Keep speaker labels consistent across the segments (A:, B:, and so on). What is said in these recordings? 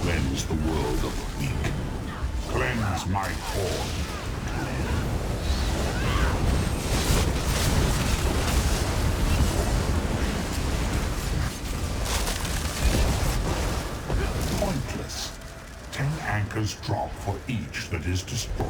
A: Cleanse the world of the weak. Cleanse my core. Pointless. 10 anchors drop for each that is destroyed.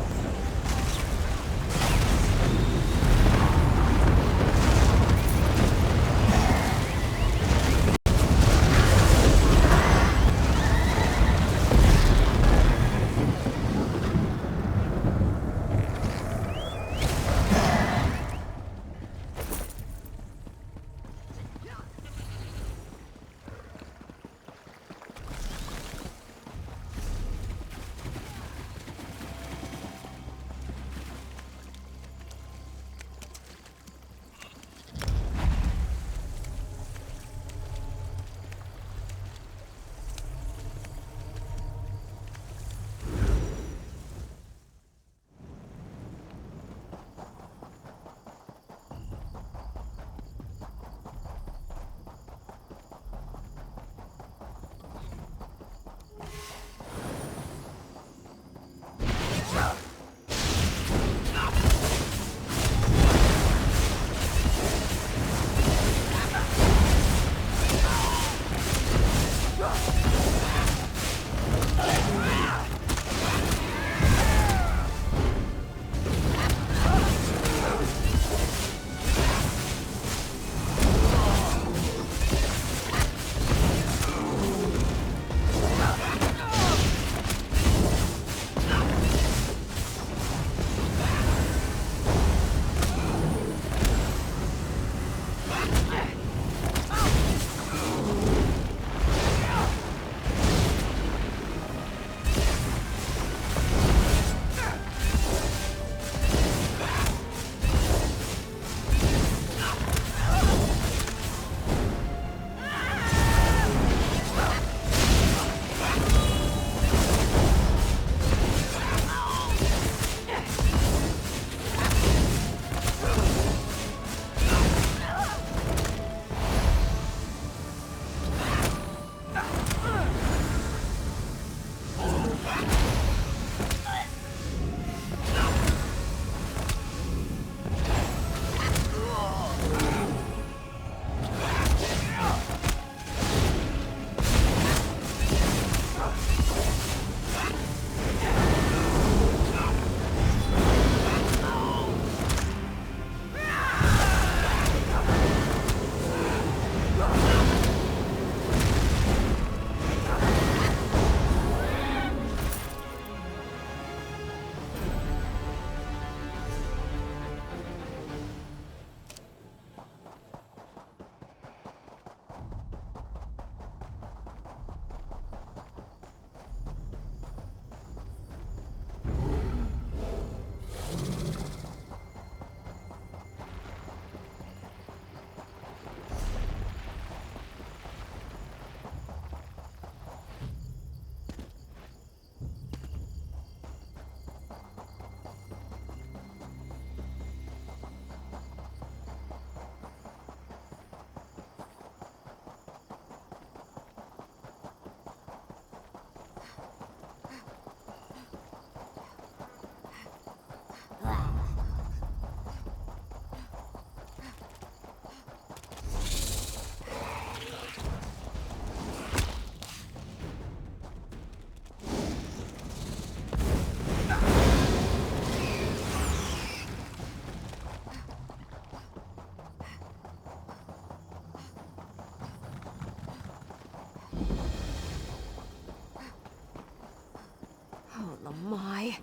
B: My,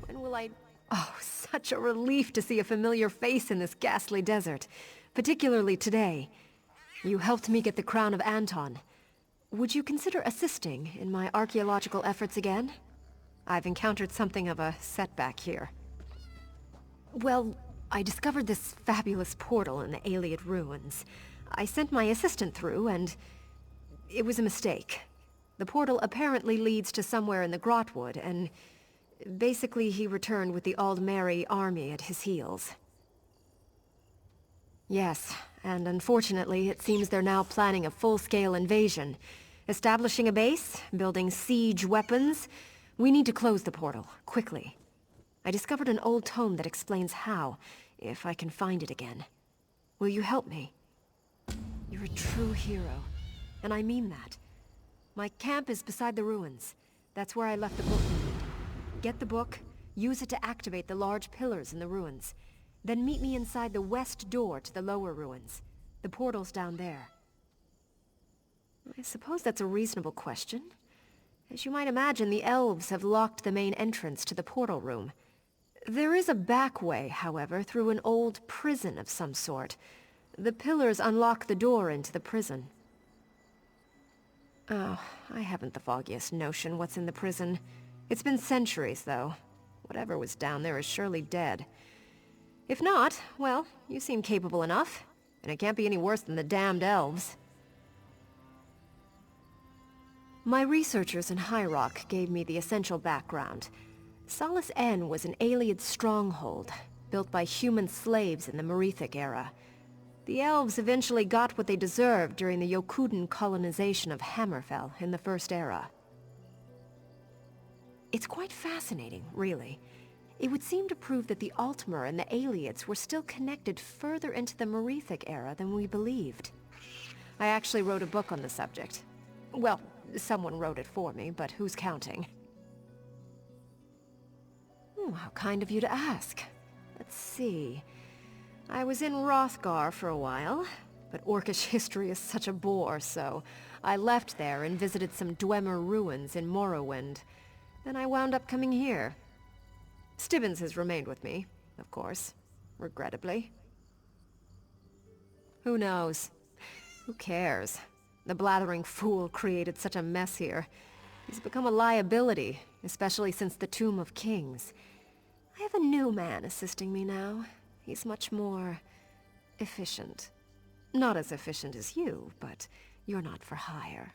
B: when will I... Oh, such a relief to see a familiar face in this ghastly desert. Particularly today. You helped me get the crown of Anton. Would you consider assisting in my archaeological efforts again? I've encountered something of a setback here. Well, I discovered this fabulous portal in the Alik'r ruins. I sent my assistant through, and it was a mistake. The portal apparently leads to somewhere in the Grotwood, and basically he returned with the Aldmeri army at his heels. Yes, and unfortunately it seems they're now planning a full-scale invasion. Establishing a base, building siege weapons. We need to close the portal, quickly. I discovered an old tome that explains how, if I can find it again. Will you help me? You're a true hero, and I mean that. My camp is beside the ruins. That's where I left the book you need. Get the book, use it to activate the large pillars in the ruins. Then meet me inside the west door to the lower ruins. The portal's down there. I suppose that's a reasonable question. As you might imagine, the elves have locked the main entrance to the portal room. There is a back way, however, through an old prison of some sort. The pillars unlock the door into the prison. Oh, I haven't the foggiest notion what's in the prison. It's been centuries, though. Whatever was down there is surely dead. If not, well, you seem capable enough. And it can't be any worse than the damned elves. My researchers in High Rock gave me the essential background. Solace N was an Ayleid stronghold, built by human slaves in the Merethic era. The elves eventually got what they deserved during the Yokudan colonization of Hammerfell in the First Era. It's quite fascinating, really. It would seem to prove that the Altmer and the Ayleids were still connected further into the Merethic era than we believed. I actually wrote a book on the subject. Well, someone wrote it for me, but who's counting? How kind of you to ask. Let's see. I was in Hrothgar for a while, but Orcish history is such a bore, so I left there and visited some Dwemer ruins in Morrowind. Then I wound up coming here. Stibbons has remained with me, of course, regrettably. Who knows? Who cares? The blathering fool created such a mess here. He's become a liability, especially since the Tomb of Kings. I have a new man assisting me now. He's much more efficient. Not as efficient as you, but you're not for hire.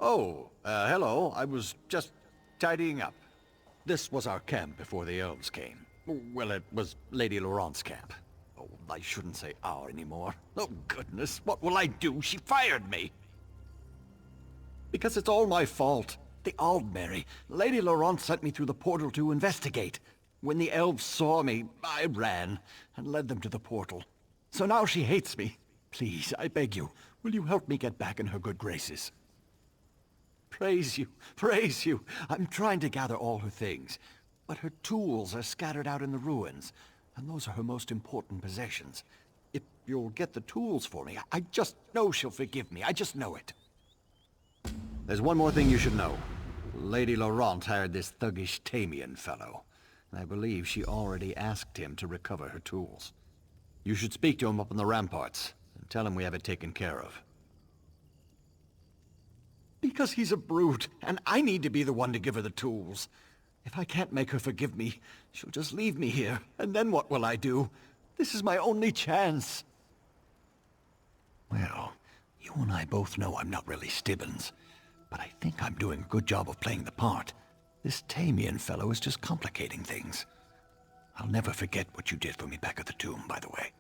C: Oh, hello. I was just tidying up. This was our camp before the elves came. Well, it was Lady Laurent's camp. Oh, I shouldn't say our anymore. Oh, goodness, what will I do? She fired me! Because it's all my fault. The Aldmeri. Lady Laurent sent me through the portal to investigate. When the elves saw me, I ran and led them to the portal. So now she hates me. Please, I beg you, will you help me get back in her good graces? Praise you, praise you. I'm trying to gather all her things, but her tools are scattered out in the ruins, and those are her most important possessions. If you'll get the tools for me, I just know she'll forgive me. I just know it. There's one more thing you should know. Lady Laurent hired this thuggish Tamian fellow, and I believe she already asked him to recover her tools. You should speak to him up on the ramparts, and tell him we have it taken care of. Because he's a brute, and I need to be the one to give her the tools. If I can't make her forgive me, she'll just leave me here, and then what will I do? This is my only chance. Well, you and I both know I'm not really Stibbons, but I think I'm doing a good job of playing the part. This Tamian fellow is just complicating things. I'll never forget what you did for me back at the tomb, by the way.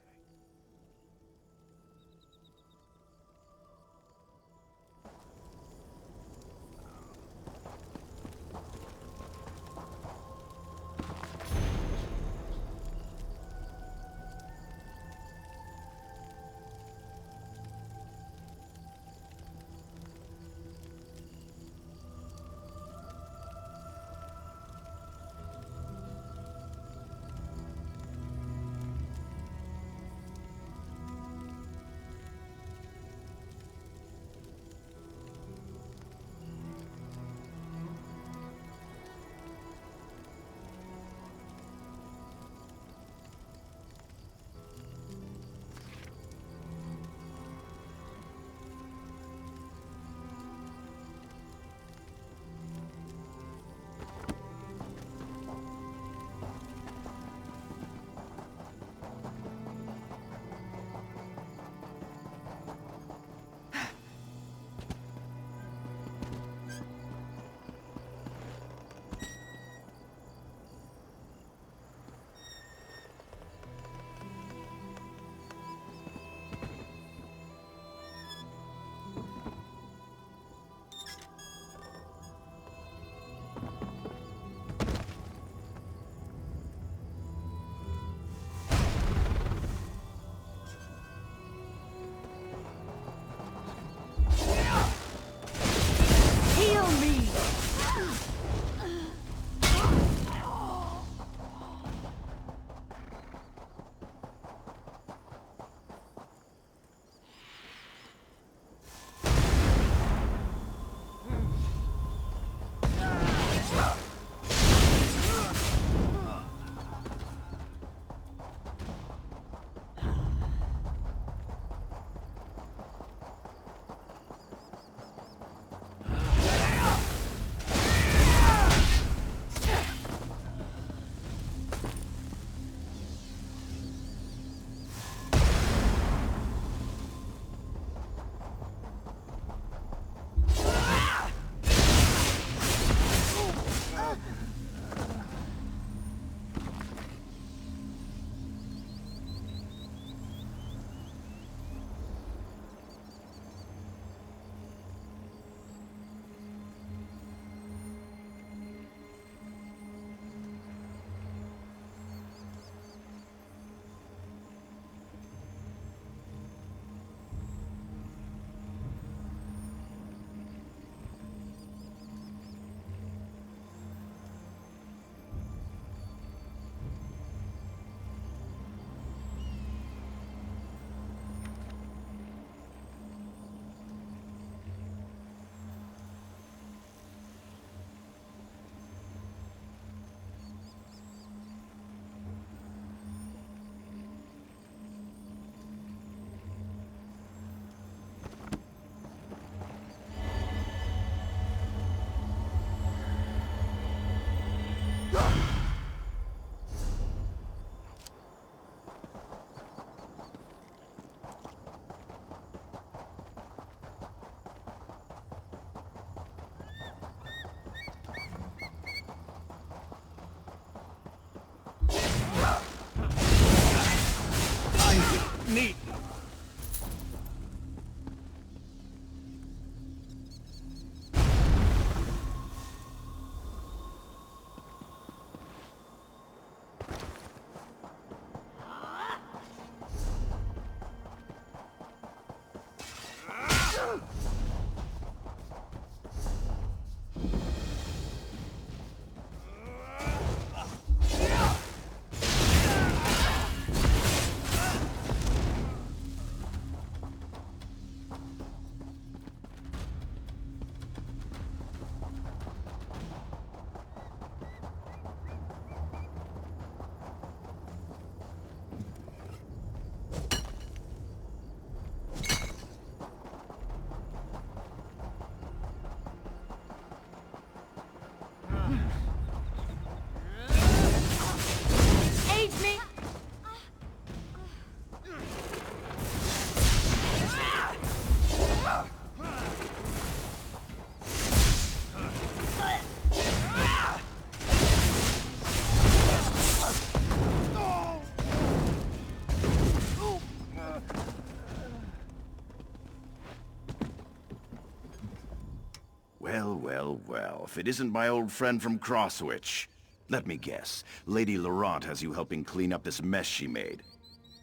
D: Well, well, if it isn't my old friend from Crosswich. Let me guess, Lady Laurent has you helping clean up this mess she made.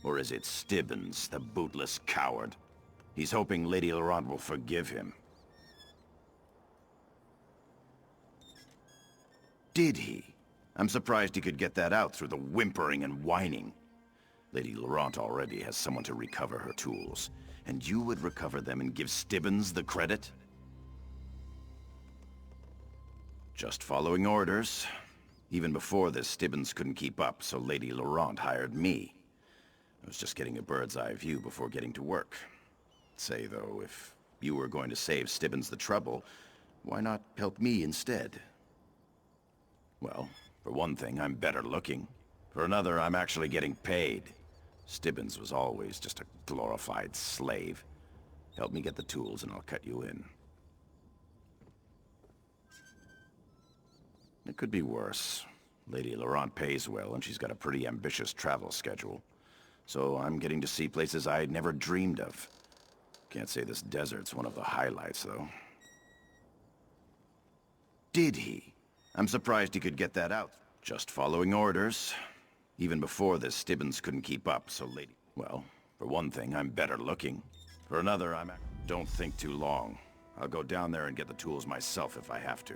D: Or is it Stibbons, the bootless coward? He's hoping Lady Laurent will forgive him. Did he? I'm surprised he could get that out through the whimpering and whining. Lady Laurent already has someone to recover her tools, and you would recover them and give Stibbons the credit? Just following orders. Even before this, Stibbons couldn't keep up, so Lady Laurent hired me. I was just getting a bird's eye view before getting to work. Say, though, if you were going to save Stibbons the trouble, why not help me instead? Well, for one thing, I'm better looking. For another, I'm actually getting paid. Stibbons was always just a glorified slave. Help me get the tools and I'll cut you in. It could be worse. Lady Laurent pays well and she's got a pretty ambitious travel schedule. So I'm getting to see places I'd never dreamed of. Can't say this desert's one of the highlights, though. Did he? I'm surprised he could get that out. Just following orders. Even before this, Stibbons couldn't keep up, so Lady... Well, for one thing, I'm better looking. For another, Don't think too long. I'll go down there and get the tools myself if I have to.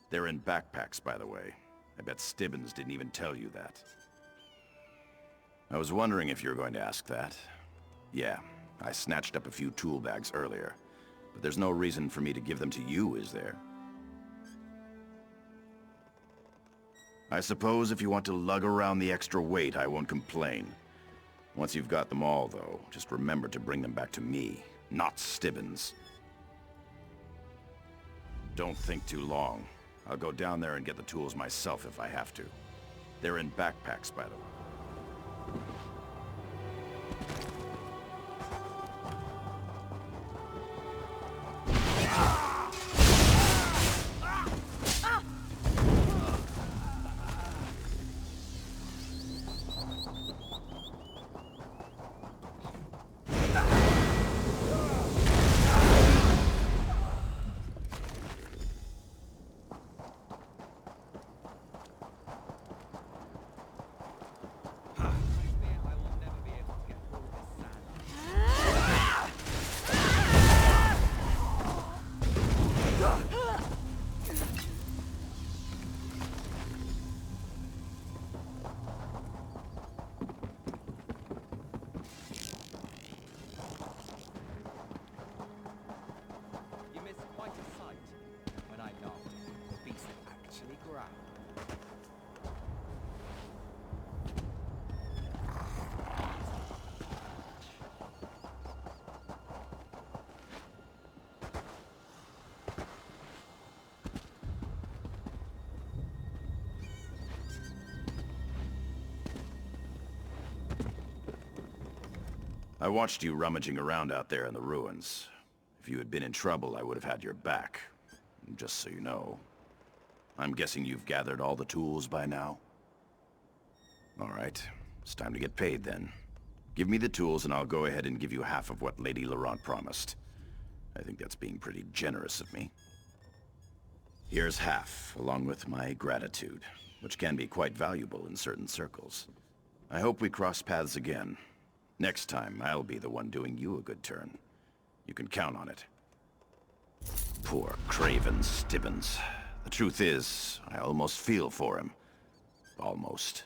D: They're in backpacks, by the way. I bet Stibbons didn't even tell you that. I was wondering if you were going to ask that. Yeah, I snatched up a few tool bags earlier. But there's no reason for me to give them to you, is there? I suppose if you want to lug around the extra weight, I won't complain. Once you've got them all, though, just remember to bring them back to me, not Stibbons. Don't think too long. I'll go down there and get the tools myself if I have to. They're in backpacks, by the way. I watched you rummaging around out there in the ruins. If you had been in trouble, I would have had your back. Just so you know. I'm guessing you've gathered all the tools by now? All right. It's time to get paid then. Give me the tools and I'll go ahead and give you half of what Lady Laurent promised. I think that's being pretty generous of me. Here's half, along with my gratitude, which can be quite valuable in certain circles. I hope we cross paths again. Next time, I'll be the one doing you a good turn. You can count on it. Poor craven Stibbons. The truth is, I almost feel for him. Almost.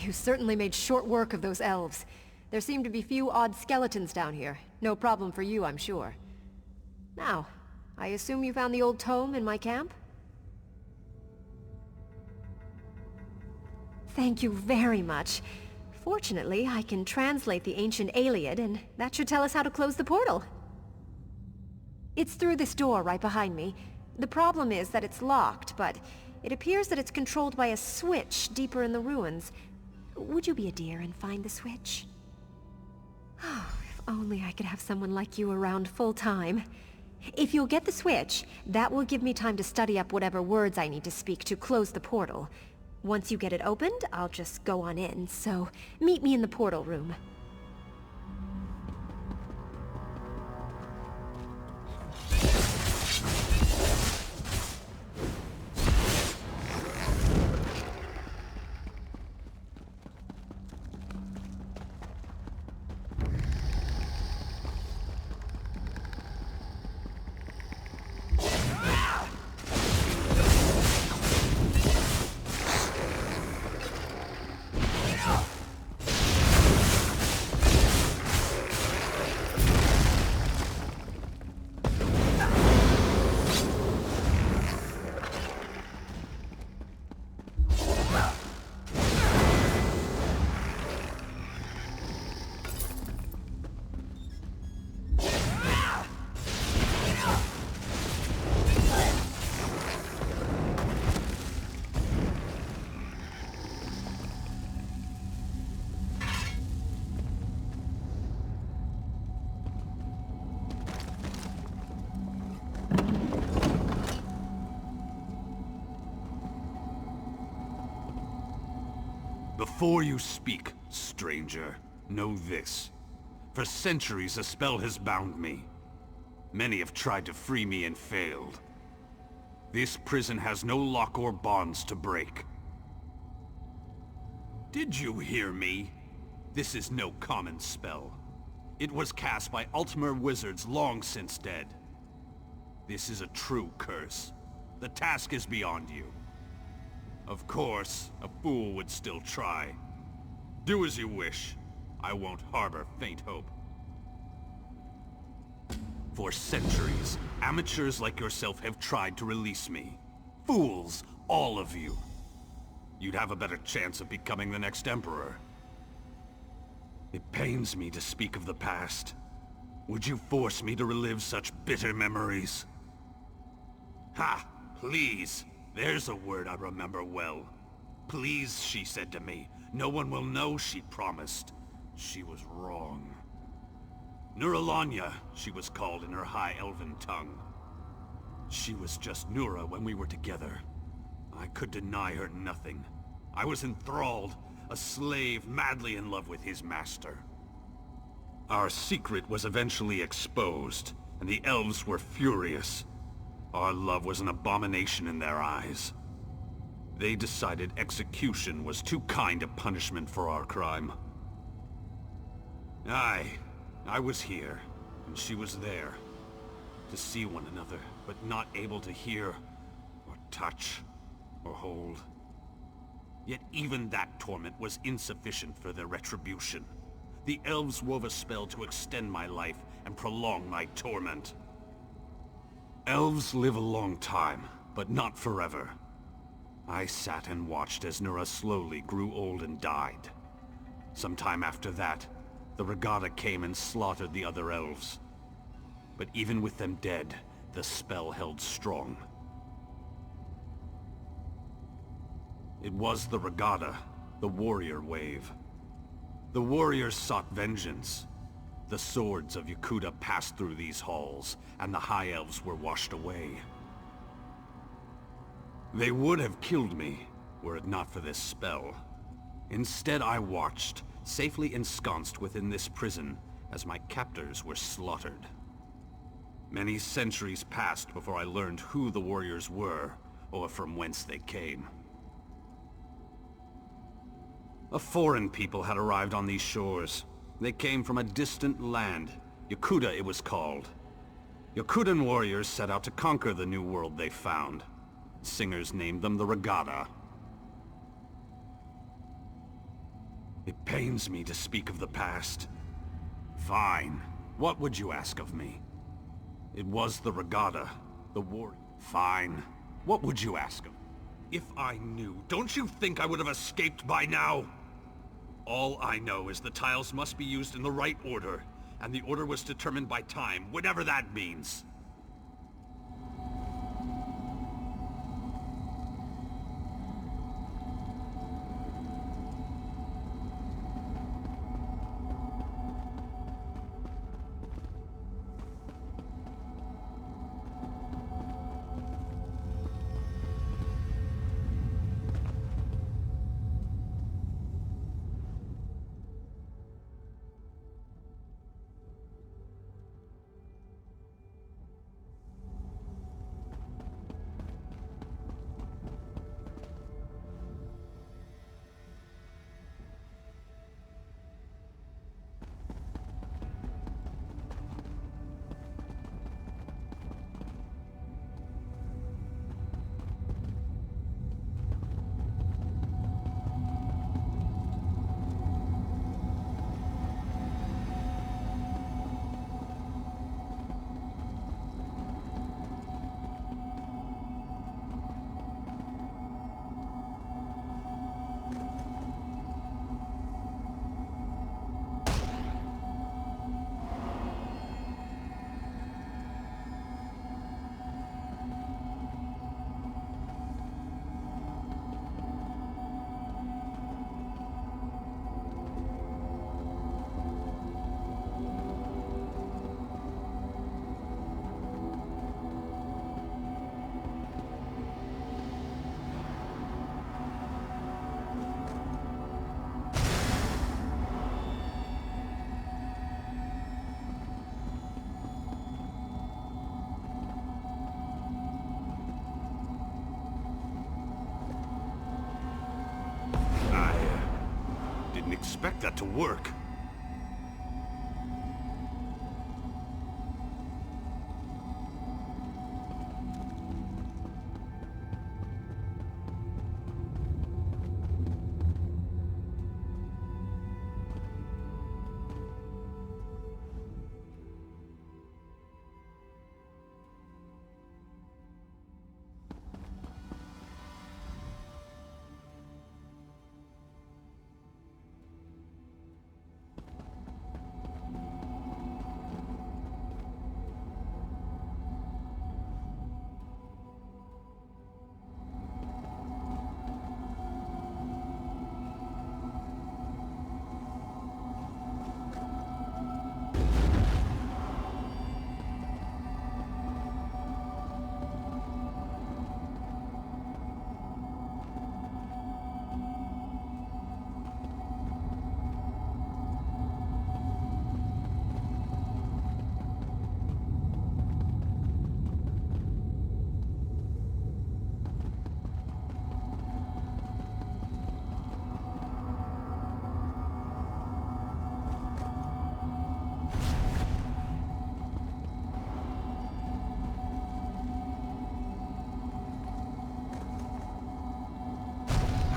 B: You certainly made short work of those elves. There seem to be few odd skeletons down here. No problem for you, I'm sure. Now, I assume you found the old tome in my camp? Thank you very much. Fortunately, I can translate the ancient Iliad, and that should tell us how to close the portal. It's through this door right behind me. The problem is that it's locked, but it appears that it's controlled by a switch deeper in the ruins. Would you be a dear and find the switch? Oh, if only I could have someone like you around full time. If you'll get the switch, that will give me time to study up whatever words I need to speak to close the portal. Once you get it opened, I'll just go on in, so meet me in the portal room.
E: Before you speak, stranger, know this. For centuries a spell has bound me. Many have tried to free me and failed. This prison has no lock or bonds to break. Did you hear me? This is no common spell. It was cast by Ultimate wizards long since dead. This is a true curse. The task is beyond you. Of course, a fool would still try. Do as you wish. I won't harbor faint hope. For centuries, amateurs like yourself have tried to release me. Fools, all of you. You'd have a better chance of becoming the next Emperor. It pains me to speak of the past. Would you force me to relive such bitter memories? Ha! Please! There's a word I remember well. Please, she said to me. No one will know, she promised. She was wrong. Nuralanya, she was called in her High Elven tongue. She was just Nura when we were together. I could deny her nothing. I was enthralled, a slave madly in love with his master. Our secret was eventually exposed, and the elves were furious. Our love was an abomination in their eyes. They decided execution was too kind a punishment for our crime. I was here, and she was there. To see one another, but not able to hear, or touch, or hold. Yet even that torment was insufficient for their retribution. The elves wove a spell to extend my life and prolong my torment. Elves live a long time, but not forever. I sat and watched as Nura slowly grew old and died. Sometime after that, the Regatta came and slaughtered the other elves. But even with them dead, the spell held strong. It was the Regatta, the warrior wave. The warriors sought vengeance. The swords of Yakuta passed through these halls, and the High Elves were washed away. They would have killed me, were it not for this spell. Instead, I watched, safely ensconced within this prison, as my captors were slaughtered. Many centuries passed before I learned who the warriors were, or from whence they came. A foreign people had arrived on these shores. They came from a distant land. Yakuta it was called. Yakutan warriors set out to conquer the new world they found. Singers named them the Regatta. It pains me to speak of the past. Fine. What would you ask of me? It was the regatta, the war. Fine. What would you ask of me? If I knew, don't you think I would have escaped by now? All I know is the tiles must be used in the right order, and the order was determined by time, whatever that means. Didn't expect that to work.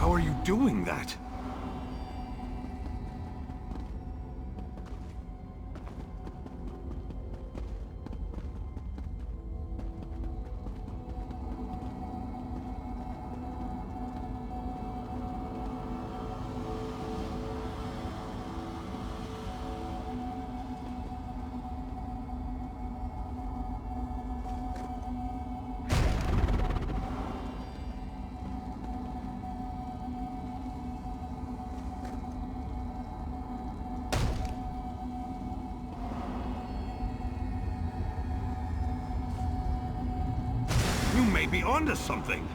E: How are you doing that? You may be onto something.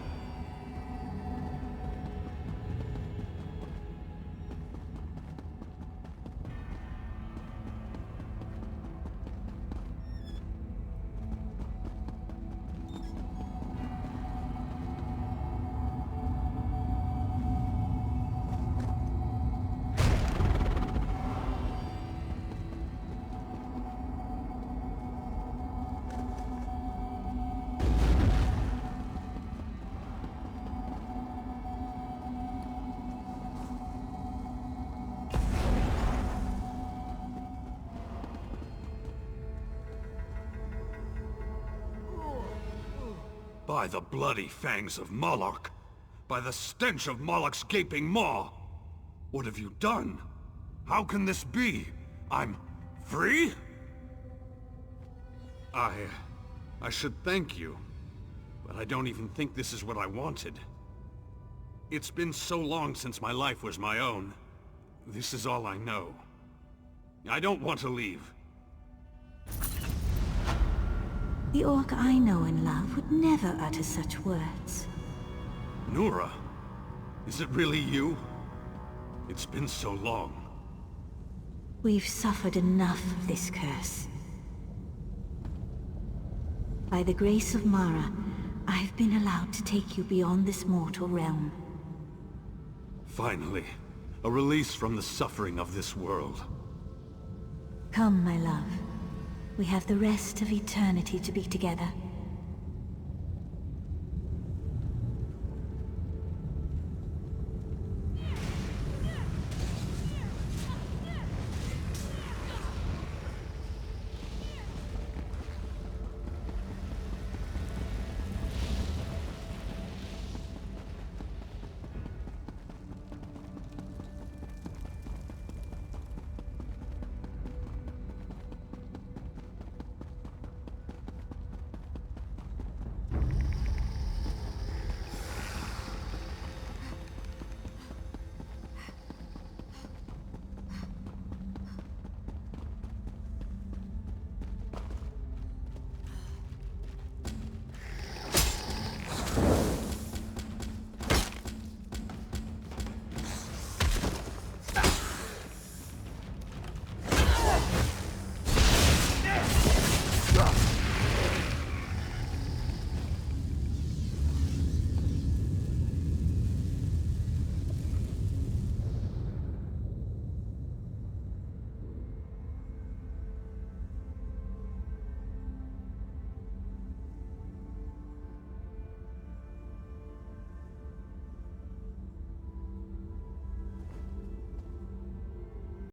E: By the bloody fangs of Moloch! By the stench of Moloch's gaping maw! What have you done? How can this be? I'm free? I should thank you, but I don't even think this is what I wanted. It's been so long since my life was my own. This is all I know. I don't want to leave.
F: The orc I know and love would never utter such words.
E: Nura? Is it really you? It's been so long.
F: We've suffered enough of this curse. By the grace of Mara, I've been allowed to take you beyond this mortal realm.
E: Finally, a release from the suffering of this world.
F: Come, my love. We have the rest of eternity to be together.